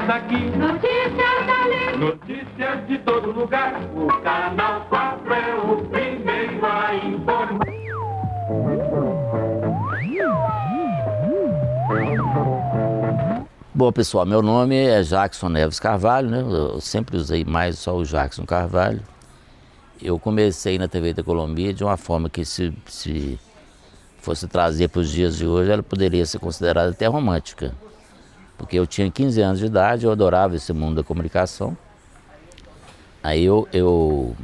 daqui, notícias dali, notícias de todo lugar. O Canal 4 é o primeiro a informar. Bom, pessoal, meu nome é Jackson Neves Carvalho, né? Eu sempre usei mais só o Jackson Carvalho. Eu comecei na TV da Colômbia de uma forma que se fosse trazer para os dias de hoje, ela poderia ser considerada até romântica. Porque eu tinha 15 anos de idade, eu adorava esse mundo da comunicação. Aí eu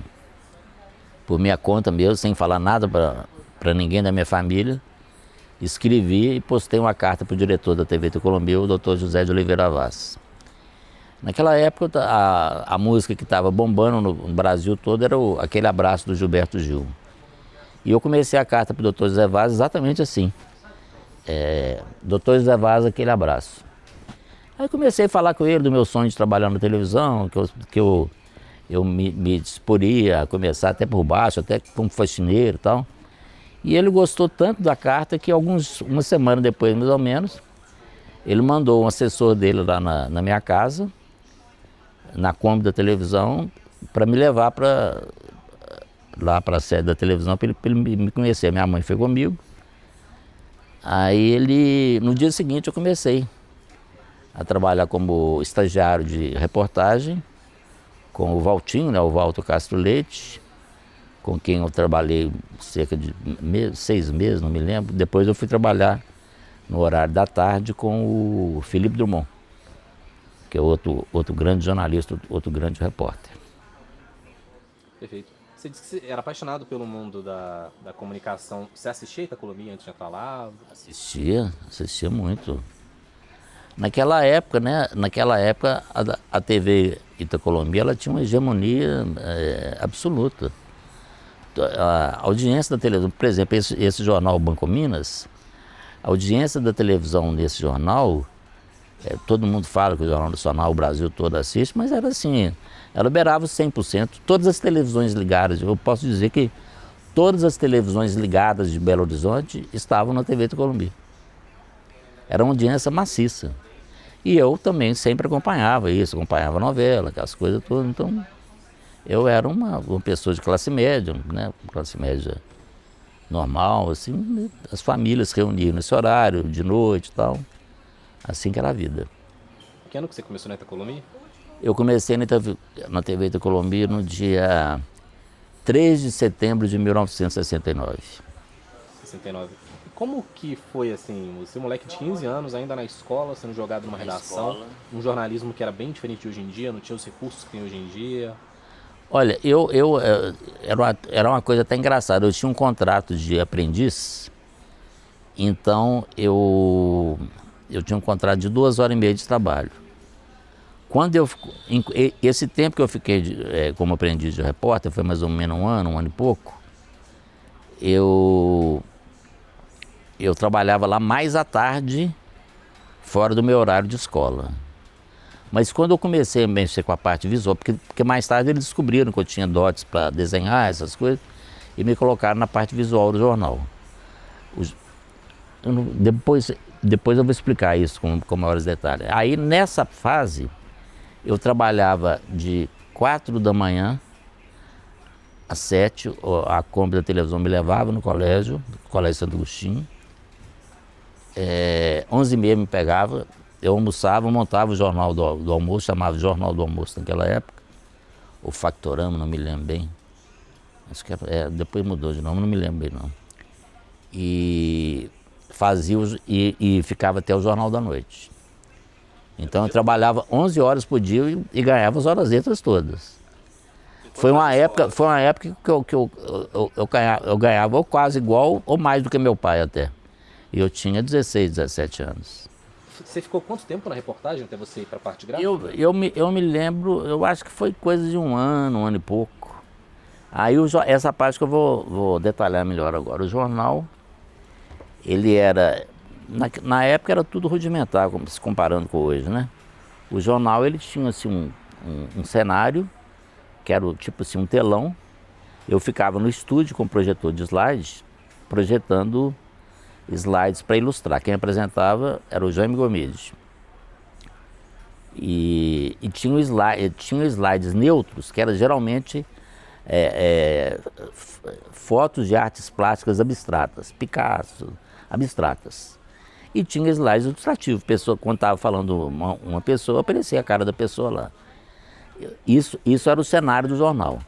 por minha conta mesmo, sem falar nada para ninguém da minha família, escrevi e postei uma carta para o diretor da TV da Colômbia, o Dr. José de Oliveira Vaz. Naquela época, a música que estava bombando no Brasil todo era Aquele Abraço do Gilberto Gil. E eu comecei a carta para o Dr. José Vaz exatamente assim. Dr. José Vaz, aquele abraço. Aí comecei a falar com ele do meu sonho de trabalhar na televisão, que eu me disporia a começar até por baixo, até como faxineiro e tal. E ele gostou tanto da carta que uma semana depois, mais ou menos, ele mandou um assessor dele lá na minha casa, na Kombi da televisão, para me levar lá para a sede da televisão, para ele me conhecer. Minha mãe foi comigo. Aí no dia seguinte eu comecei a trabalhar como estagiário de reportagem com o Valtinho, né, o Walter Castro Leite, com quem eu trabalhei cerca de 6 meses, não me lembro. Depois eu fui trabalhar no horário da tarde com o Felipe Drummond, que é outro grande jornalista, outro grande repórter. Perfeito. Você disse que você era apaixonado pelo mundo da comunicação. Você assistia Itacolomi antes de entrar lá? Assistia muito. Naquela época, né? A TV Itacolomi, ela tinha uma hegemonia absoluta. A audiência da televisão, por exemplo, esse jornal Banco Minas, a audiência da televisão nesse jornal, todo mundo fala que o Jornal Nacional, o Brasil todo assiste, mas era assim, ela beirava 100%. Todas as televisões ligadas, eu posso dizer que todas as televisões ligadas de Belo Horizonte estavam na TV Itacolomi. Era uma audiência maciça. E eu também sempre acompanhava isso, acompanhava a novela, aquelas coisas todas, então eu era uma pessoa de classe média, né? Classe média normal, assim, as famílias se reuniam nesse horário, de noite e tal, assim que era a vida. Que ano que você começou na Itacolomi? Eu comecei na TV Itacolomi no dia 3 de setembro de 1969. 69. Como que foi assim, você moleque de 15 anos, ainda na escola, sendo jogado numa redação, um jornalismo que era bem diferente de hoje em dia, não tinha os recursos que tem hoje em dia? Olha, era uma coisa até engraçada. Eu tinha um contrato de aprendiz, então eu tinha um contrato de 2 horas e meia de trabalho. Esse tempo que eu fiquei como aprendiz de repórter, foi mais ou menos um ano e pouco, eu trabalhava lá mais à tarde, fora do meu horário de escola. Mas quando eu comecei a mexer com a parte visual, porque mais tarde eles descobriram que eu tinha dotes para desenhar essas coisas, e me colocaram na parte visual do jornal. Depois eu vou explicar isso com maiores detalhes. Aí nessa fase, eu trabalhava de 4 da manhã às 7, a Kombi da televisão me levava no Colégio Santo Agostinho. 11h30 me pegava, eu almoçava, montava o jornal do almoço, chamava Jornal do Almoço naquela época, o Factorama, não me lembro bem, acho que depois mudou de nome, não me lembro bem não. E ficava até o Jornal da Noite. Então eu trabalhava 11 horas por dia e ganhava as horas extras todas. Foi uma época que eu ganhava ou quase igual ou mais do que meu pai até. E eu tinha 16, 17 anos. Você ficou quanto tempo na reportagem até você ir para a parte gráfica? Eu me lembro, eu acho que foi coisa de um ano e pouco. Aí essa parte que eu vou detalhar melhor agora. O jornal, ele era, na época era tudo rudimentar, se comparando com hoje, né? O jornal, ele tinha assim um cenário, que era tipo assim um telão. Eu ficava no estúdio com projetor de slides, projetando slides para ilustrar. Quem apresentava era o Jaime Gomes. E tinha slides neutros, que eram geralmente fotos de artes plásticas abstratas, Picasso, abstratas. E tinha slides ilustrativos, quando estava falando uma pessoa, aparecia a cara da pessoa lá. Isso era o cenário do jornal.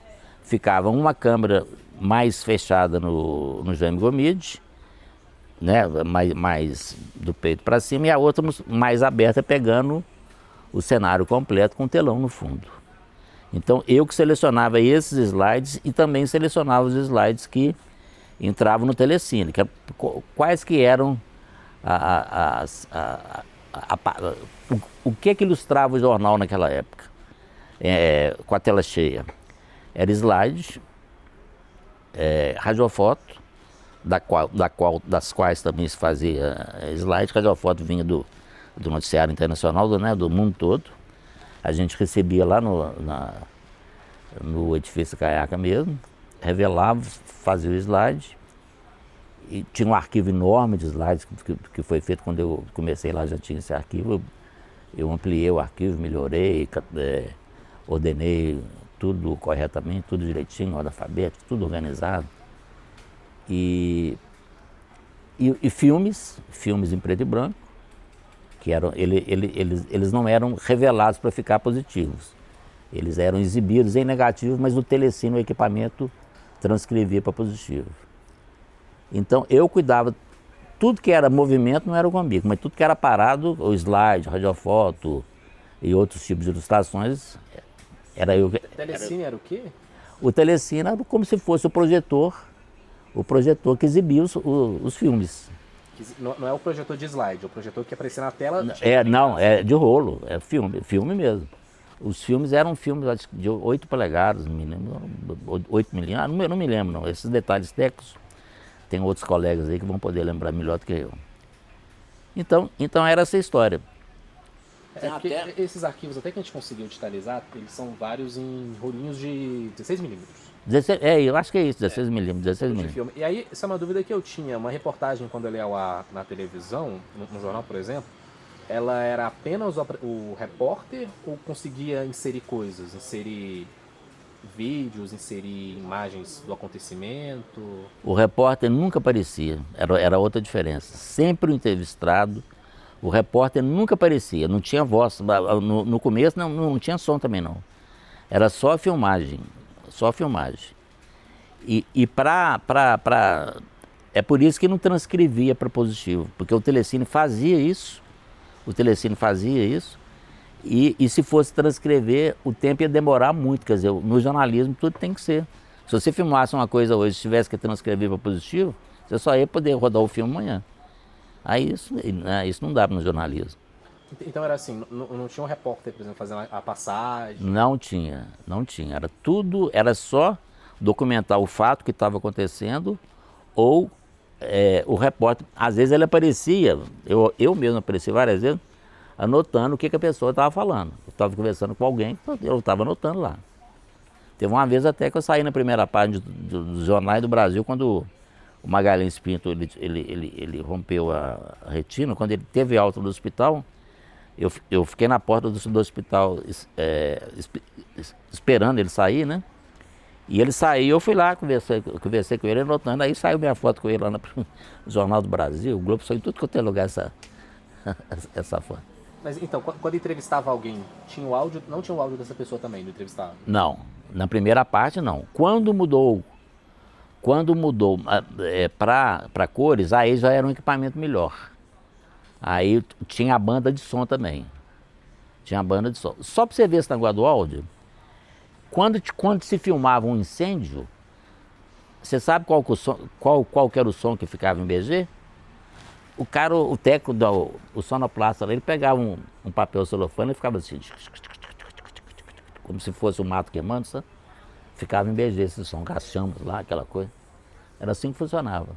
Ficava uma câmera mais fechada no Jaime Gomide, né, mais do peito para cima, e a outra mais aberta, pegando o cenário completo com telão no fundo. Então eu que selecionava esses slides e também selecionava os slides que entravam no Telecine, quais que eram o que ilustrava o jornal naquela época, com a tela cheia. Era slide, radiofoto, das quais também se fazia slide. Radiofoto vinha do noticiário internacional, do mundo todo. A gente recebia lá no edifício Caiaca mesmo, revelava, fazia o slide. E tinha um arquivo enorme de slides que foi feito quando eu comecei lá, já tinha esse arquivo. Eu ampliei o arquivo, melhorei, ordenei tudo corretamente, tudo direitinho, ordem alfabética, tudo organizado. E filmes em preto e branco, que eles não eram revelados para ficar positivos. Eles eram exibidos em negativo, mas o Telecine, o equipamento, transcrevia para positivo. Então eu cuidava, tudo que era movimento não era comigo, mas tudo que era parado, o slide, radiofoto e outros tipos de ilustrações, era eu. O Telecine era o quê? O Telecine era como se fosse o projetor que exibia os filmes. Não é o projetor de slide, é o projetor que aparecia na tela? Não, é de rolo, é filme mesmo. Os filmes eram filmes de 8 polegadas, não me lembro, 8 milímetros, não me lembro não, esses detalhes técnicos, tem outros colegas aí que vão poder lembrar melhor do que eu. Então era essa história. Esses arquivos, até que a gente conseguiu digitalizar, eles são vários em rolinhos de 16 milímetros. Eu acho que é isso, 16 milímetros. E aí, essa é uma dúvida que eu tinha. Uma reportagem, quando eu ia ao ar na televisão, no jornal, por exemplo, ela era apenas o repórter ou conseguia inserir coisas? Inserir vídeos, inserir imagens do acontecimento? O repórter nunca aparecia, era outra diferença. Sempre o entrevistado, o repórter nunca aparecia, não tinha voz. No começo não tinha som também não. Era só filmagem. É por isso que não transcrevia para positivo, porque o Telecine fazia isso, e se fosse transcrever, o tempo ia demorar muito. Quer dizer, no jornalismo tudo tem que ser. Se você filmasse uma coisa hoje, se tivesse que transcrever para positivo, você só ia poder rodar o filme amanhã. Aí isso não dava no jornalismo. Então era assim, não tinha um repórter, por exemplo, fazendo a passagem? Não tinha. Era só documentar o fato que estava acontecendo, ou o repórter, às vezes ele aparecia, eu mesmo apareci várias vezes, anotando o que a pessoa estava falando. Eu estava conversando com alguém, eu estava anotando lá. Teve uma vez até que eu saí na primeira página dos jornais do Brasil, quando o Magalhães Pinto ele rompeu a retina, quando ele teve alta do hospital. Eu fiquei na porta do hospital esperando ele sair, né? E ele saiu, eu fui lá, conversei com ele, anotando. Aí saiu minha foto com ele lá no Jornal do Brasil, o Globo, saiu em tudo quanto é lugar essa foto. Mas então, quando entrevistava alguém, tinha o áudio, não tinha o áudio dessa pessoa também, do entrevistado? Não, na primeira parte não. Quando mudou para cores, aí já era um equipamento melhor. Aí tinha a banda de som também. Só para você ver esse negócio do áudio, quando se filmava um incêndio, você sabe qual que era o som que ficava em BG? O técnico, o sonoplasta, ele pegava um papel celofane e ficava assim, como se fosse um mato queimando, sabe? Ficava em BG esse som, com as chamas lá, aquela coisa. Era assim que funcionava.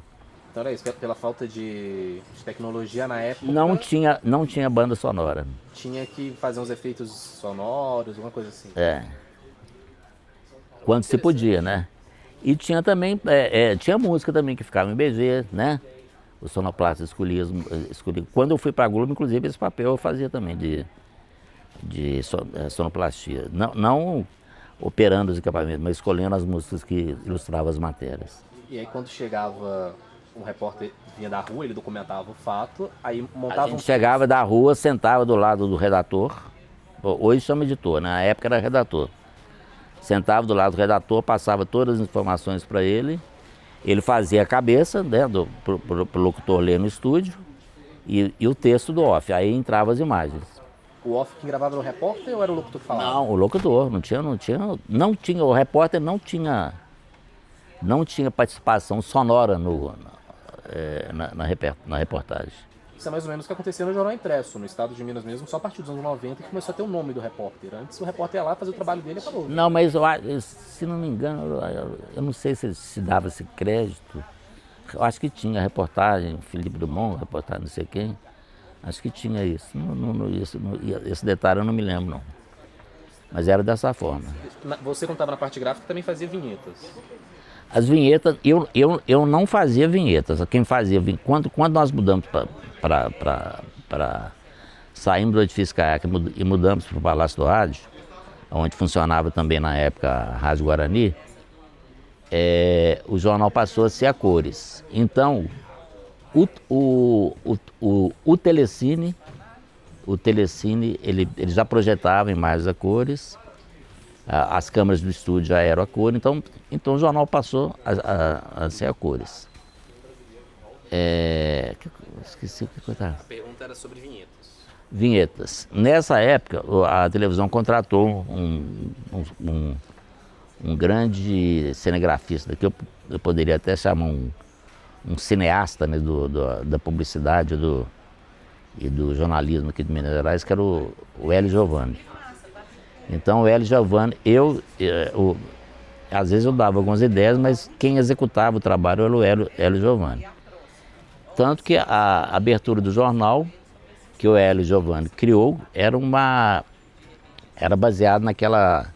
Então era isso, pela falta de tecnologia na época... Não tinha banda sonora. Tinha que fazer uns efeitos sonoros, alguma coisa assim. Quando se podia, né? E tinha também, tinha música também que ficava em BG, né? O sonoplasta escolhia. Quando eu fui para a Globo, inclusive, esse papel eu fazia também, sonoplastia. Não operando os equipamentos, mas escolhendo as músicas que ilustravam as matérias. E aí quando chegava um repórter, vinha da rua, ele documentava o fato, aí A montava gente chegava da rua, sentava do lado do redator, hoje chama editor, na época era redator. Sentava do lado do redator, passava todas as informações para ele, ele fazia a cabeça, né, pro locutor ler no estúdio, e o texto do off, aí entravam as imagens. O off que gravava era o repórter ou era o locutor que falava? Não, o locutor, não tinha, o repórter não tinha participação sonora na reportagem. Isso é mais ou menos o que acontecia no Jornal Impresso, no estado de Minas mesmo, só a partir dos anos 90 que começou a ter o nome do repórter. Antes o repórter ia lá fazer o trabalho dele e acabou. Não, mas se não me engano, eu não sei se dava esse crédito. Eu acho que tinha reportagem, Felipe Dumont, reportagem não sei quem. Acho que tinha isso. Esse detalhe eu não me lembro, não. Mas era dessa forma. Você, quando estava na parte gráfica, também fazia vinhetas. As vinhetas, eu não fazia vinhetas. Quem fazia quando nós mudamos saímos do edifício Caiaque e mudamos para o Palácio do Rádio, onde funcionava também na época a Rádio Guarani, o jornal passou a ser a cores. Então, o Telecine ele já projetava imagens a cores, as câmeras do estúdio já eram a cor, então o jornal passou a ser a cores. Esqueci o que coisa. A pergunta era sobre vinhetas. Vinhetas. Nessa época, a televisão contratou um grande cinegrafista, que eu poderia até chamar um cineasta, né, da publicidade e do jornalismo aqui de Minas Gerais, que era o Hélio Giovanni. Então o Hélio Giovanni, às vezes eu dava algumas ideias, mas quem executava o trabalho era o Hélio Giovanni. Tanto que a abertura do jornal, que o Hélio Giovanni criou, era baseado naquela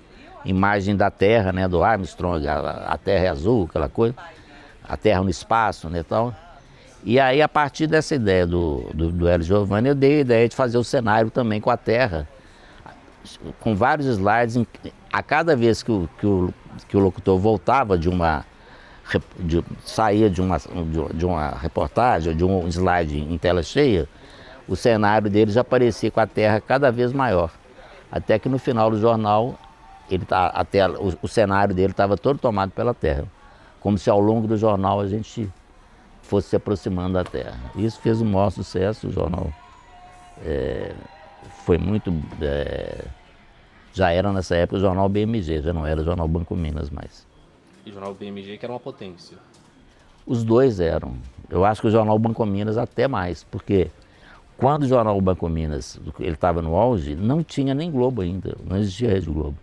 imagem da Terra, né, do Armstrong, a Terra é azul, aquela coisa, a Terra no espaço, né, tal. E aí, a partir dessa ideia do Hélio Giovanni, eu dei a ideia de fazer o cenário também com a Terra, com vários slides. A cada vez que o locutor voltava saía de uma reportagem, de um slide em tela cheia, o cenário dele já aparecia com a Terra cada vez maior. Até que no final do jornal, o cenário dele estava todo tomado pela Terra. Como se ao longo do jornal a gente fosse se aproximando da Terra. Isso fez um maior sucesso, o jornal foi muito... já era nessa época o jornal BMG, já não era o jornal Banco Minas mais. E o jornal BMG que era uma potência. Os dois eram. Eu acho que o jornal Banco Minas até mais, porque quando o jornal Banco Minas ele estava no auge, não tinha nem Globo ainda, não existia a Rede Globo.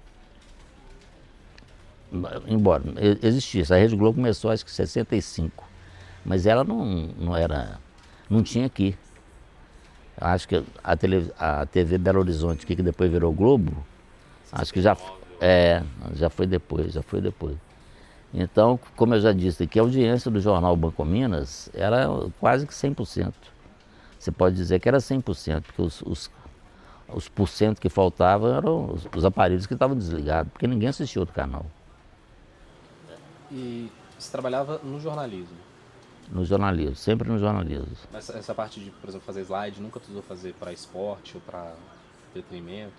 Embora existisse, a Rede Globo começou acho que em 65, mas ela não tinha aqui. Acho que a TV Belo Horizonte, que depois virou Globo, acho que já foi depois. Então, como eu já disse aqui, a audiência do jornal Banco Minas era quase que 100%. Você pode dizer que era 100%, porque os porcentos que faltavam eram os aparelhos que estavam desligados, porque ninguém assistia outro canal. E você trabalhava no jornalismo? No jornalismo, sempre no jornalismo. Mas essa parte de, por exemplo, fazer slide, nunca precisou fazer para esporte ou para entretenimento?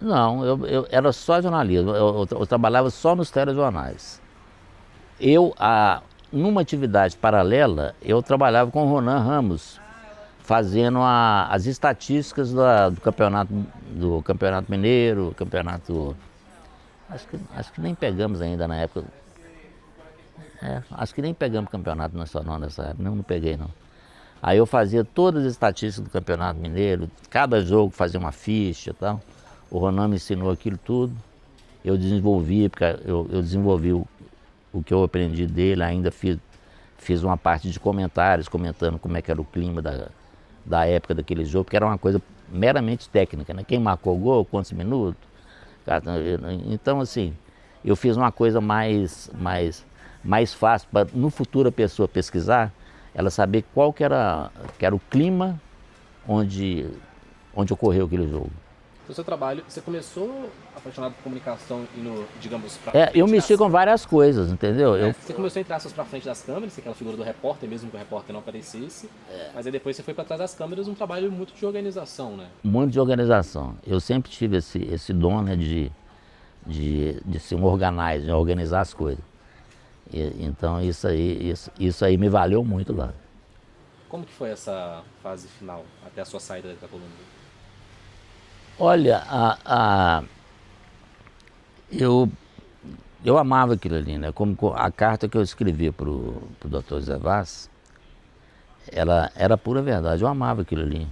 Não, eu era só jornalismo, eu trabalhava só nos telejornais. Numa atividade paralela, eu trabalhava com o Ronan Ramos, fazendo as estatísticas do campeonato mineiro, campeonato... Acho que nem pegamos ainda na época. Acho que nem pegamos campeonato nacional nessa época, não peguei não. Aí eu fazia todas as estatísticas do campeonato mineiro, cada jogo fazia uma ficha e tal. O Ronan me ensinou aquilo tudo, eu desenvolvi, porque eu desenvolvi o que eu aprendi dele, ainda fiz uma parte de comentários, comentando como é que era o clima da época daquele jogo, porque era uma coisa meramente técnica, né? Quem marcou o gol, quantos minutos. Então, assim, eu fiz uma coisa mais fácil para, no futuro, a pessoa pesquisar, ela saber que era o clima onde ocorreu aquele jogo. O seu trabalho, você começou apaixonado por comunicação indo, digamos, pra Eu frente mexi com várias coisas, entendeu? Você começou a entrar aspas pra frente das câmeras, aquela figura do repórter, mesmo que o repórter não aparecesse. Mas aí depois você foi pra trás das câmeras, um trabalho muito de organização, né? Muito de organização. Eu sempre tive esse dom, né, de ser um organizer, de organizar as coisas. Então isso aí me valeu muito lá. Como que foi essa fase final, até a sua saída da Colômbia? Olha, eu amava aquilo ali, né? Como a carta que eu escrevi pro Dr. Zé Vaz, ela era pura verdade. Eu amava aquilo ali.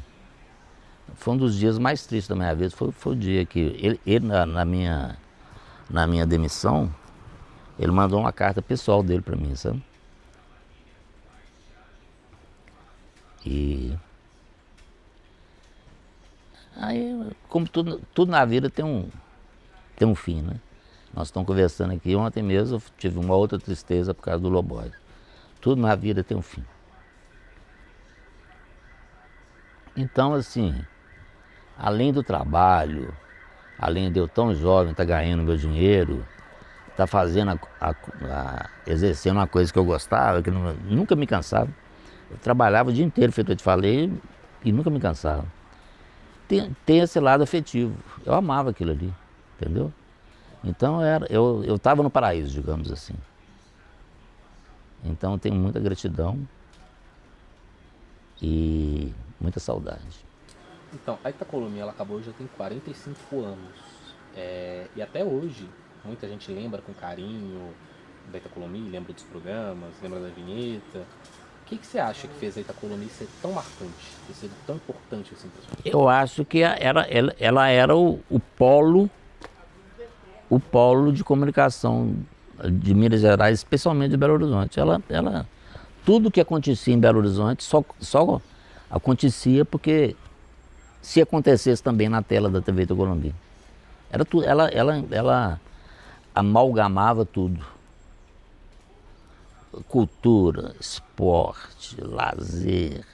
Foi um dos dias mais tristes da minha vida. Foi o dia que ele na minha demissão, ele mandou uma carta pessoal dele para mim, sabe? E aí, como tudo na vida tem um fim, né? Nós estamos conversando aqui, ontem mesmo eu tive uma outra tristeza por causa do Lobóide. Tudo na vida tem um fim. Então, assim, além do trabalho, além de eu tão jovem, estar ganhando meu dinheiro, estar fazendo, exercendo uma coisa que eu gostava, que nunca me cansava. Eu trabalhava o dia inteiro, feito eu te falei, e nunca me cansava. Tem esse lado afetivo. Eu amava aquilo ali, entendeu? Então eu estava no paraíso, digamos assim. Então eu tenho muita gratidão e muita saudade. Então, a Itacolomi, ela acabou já tem 45 anos. E até hoje, muita gente lembra com carinho da Itacolomi, lembra dos programas, lembra da vinheta. O que você acha que fez a Itacolomi ser tão marcante, ter sido tão importante assim para você? Eu acho que ela era o polo de comunicação de Minas Gerais, especialmente de Belo Horizonte. Tudo que acontecia em Belo Horizonte só acontecia porque se acontecesse também na tela da TV Itacolomi. Era tudo, ela amalgamava tudo. Cultura, esporte, lazer,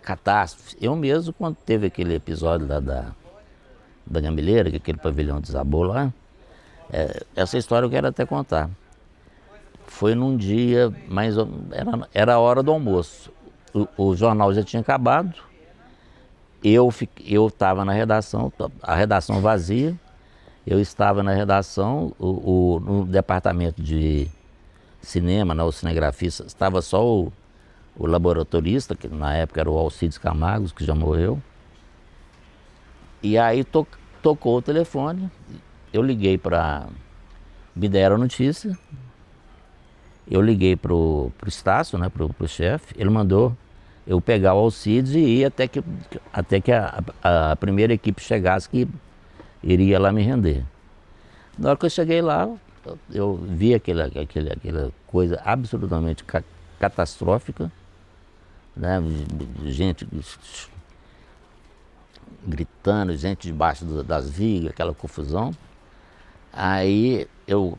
catástrofe. Eu mesmo, quando teve aquele episódio lá da Gambileira, que aquele pavilhão desabou lá, essa história eu quero até contar. Foi num dia, era a hora do almoço. O jornal já tinha acabado, eu estava na redação, a redação vazia, eu estava na redação, no departamento de cinema, né, o cinegrafista, estava só o laboratorista, que na época era o Alcides Camargo, que já morreu. E aí tocou o telefone, eu liguei me deram a notícia, eu liguei pro Estácio, né, pro chefe, ele mandou eu pegar o Alcides e ir até que a primeira equipe chegasse que iria lá me render. Na hora que eu cheguei lá, eu vi aquela coisa absolutamente catastrófica, né? Gente gritando, gente debaixo das vigas, aquela confusão. Aí eu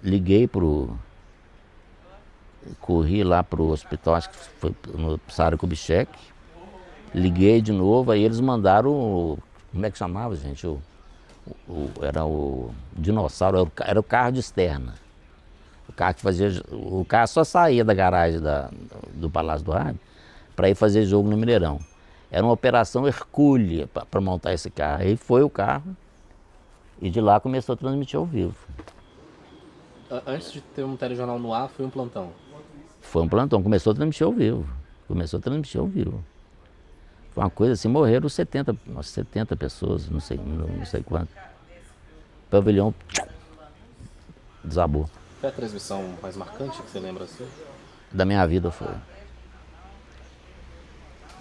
liguei corri lá pro hospital, acho que foi no Sara Kubitschek, liguei de novo, aí eles mandaram, como é que chamava, gente? Era o dinossauro, era o carro de externa. O carro que fazia. O carro só saía da garagem do Palácio do Rádio para ir fazer jogo no Mineirão. Era uma operação hercúlea para montar esse carro. Aí foi o carro e de lá começou a transmitir ao vivo. Antes de ter um telejornal no ar, foi um plantão? Foi um plantão, começou a transmitir ao vivo. Foi uma coisa assim, morreram 70 pessoas, não sei quanto. O pavilhão desabou. Foi a transmissão mais marcante que você lembra assim? Da minha vida foi.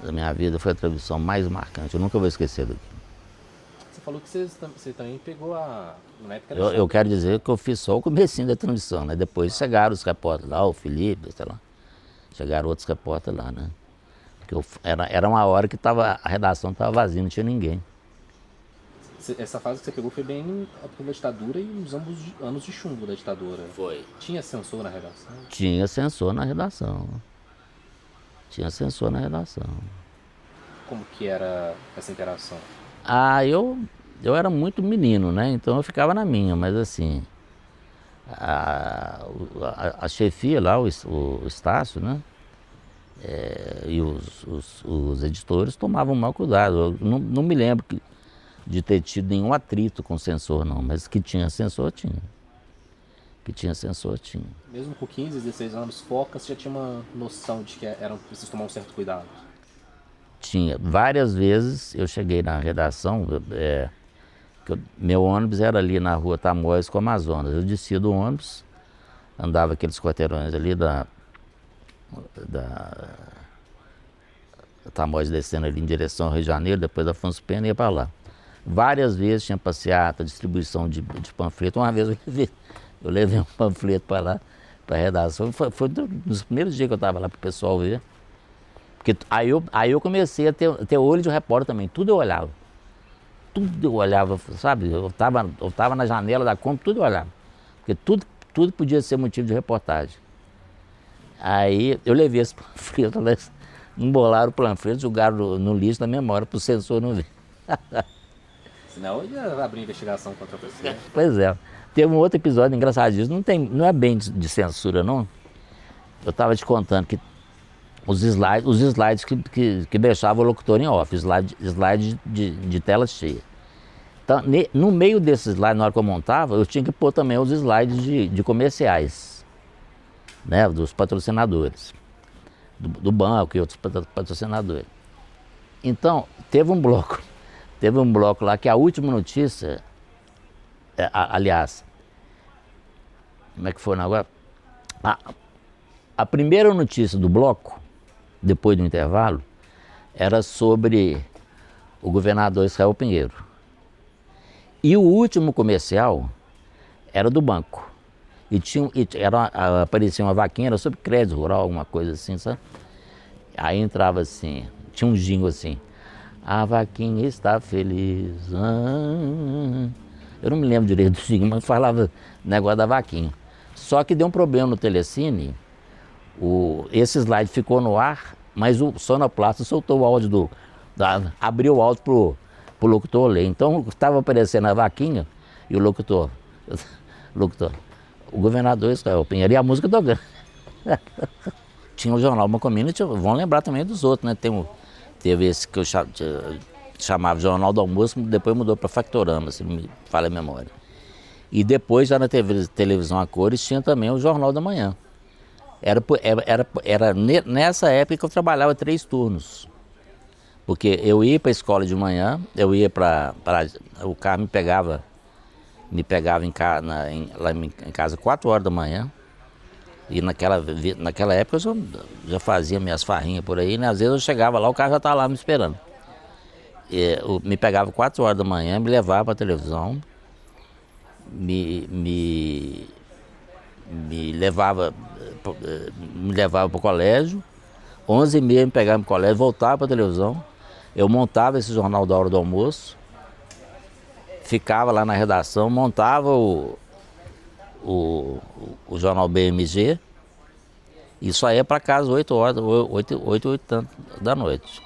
Da minha vida foi a transmissão mais marcante, eu nunca vou esquecer daqui. Você falou que você também pegou na época eu quero dizer que eu fiz só o comecinho da transmissão, né? Depois chegaram os repórteres lá, o Felipe, sei lá. Chegaram outros repórteres lá, né? Era uma hora que a redação estava vazia, não tinha ninguém. Essa fase que você pegou foi bem a época da ditadura e nos anos de chumbo da ditadura. Foi. Tinha censor na redação? Tinha censor na redação. Como que era essa interação? Ah, eu era muito menino, né? Então eu ficava na minha, mas assim, a chefia lá, o Estácio, né? E os editores tomavam mau cuidado. Eu não me lembro de ter tido nenhum atrito com censor, não, mas que tinha censor, tinha. Que tinha censor, tinha. Mesmo com 15, 16 anos, foca, você já tinha uma noção de que preciso tomar um certo cuidado? Tinha. Várias vezes eu cheguei na redação, meu ônibus era ali na rua Tamoios com Amazonas. Eu descia do ônibus, andava aqueles quarteirões ali da Tamoios descendo ali em direção ao Rio de Janeiro, depois da Afonso Pena e ia para lá. Várias vezes tinha passeata, distribuição de panfleto. Uma vez eu levei um panfleto para lá, para a redação. Foi um dos primeiros dias que eu estava lá para o pessoal ver. Porque aí eu comecei a ter olho de repórter também, tudo eu olhava. Tudo eu olhava, sabe? Eu tava na janela da Kombi, tudo eu olhava. Porque tudo podia ser motivo de reportagem. Aí eu levei esse panfleto, eles embolaram o panfleto, jogaram no lixo da memória para o censor não ver. Senão eu ia abrir investigação contra você. Pois é. Teve um outro episódio engraçadíssimo, não é bem de censura, não. Eu estava te contando que os slides que deixavam o locutor em off, slide de tela cheia. Então, no meio desses slides, na hora que eu montava, eu tinha que pôr também os slides de comerciais, né, dos patrocinadores, do banco e outros patrocinadores. Então, teve um bloco lá que a última notícia, aliás, como é que foi agora? A primeira notícia do bloco, depois do intervalo, era sobre o governador Israel Pinheiro. E o último comercial era do banco. Aparecia uma vaquinha, era sobre crédito rural, alguma coisa assim, sabe? Aí entrava assim, tinha um jingle assim: a vaquinha está feliz. Eu não me lembro direito do jingle, mas falava negócio da vaquinha. Só que deu um problema no Telecine. Esse slide ficou no ar, mas o sonoplasta soltou o áudio abriu o áudio pro locutor ler. Então estava aparecendo a vaquinha e o locutor, o governador Israel Pinheiro, e a música tocando. Tinha o jornal Uma Community, vão lembrar também dos outros, né? Teve esse que eu chamava Jornal do Almoço, depois mudou para Factorama, se não me falha a memória. E depois, já na televisão a cores, tinha também o Jornal da Manhã. Era nessa época que eu trabalhava 3 turnos. Porque eu ia para a escola de manhã, eu ia o carro me pegava lá em casa 4 horas da manhã. E naquela época eu já fazia minhas farrinhas por aí, né? Às vezes eu chegava lá, o carro já estava lá me esperando. Me pegava 4 horas da manhã, me levava para a televisão, me levava para o colégio, 11h30 me pegava no colégio, voltava para a televisão, eu montava esse jornal da hora do almoço, ficava lá na redação, montava o jornal BMG e só ia para casa 8 horas, 8 e tanto da noite.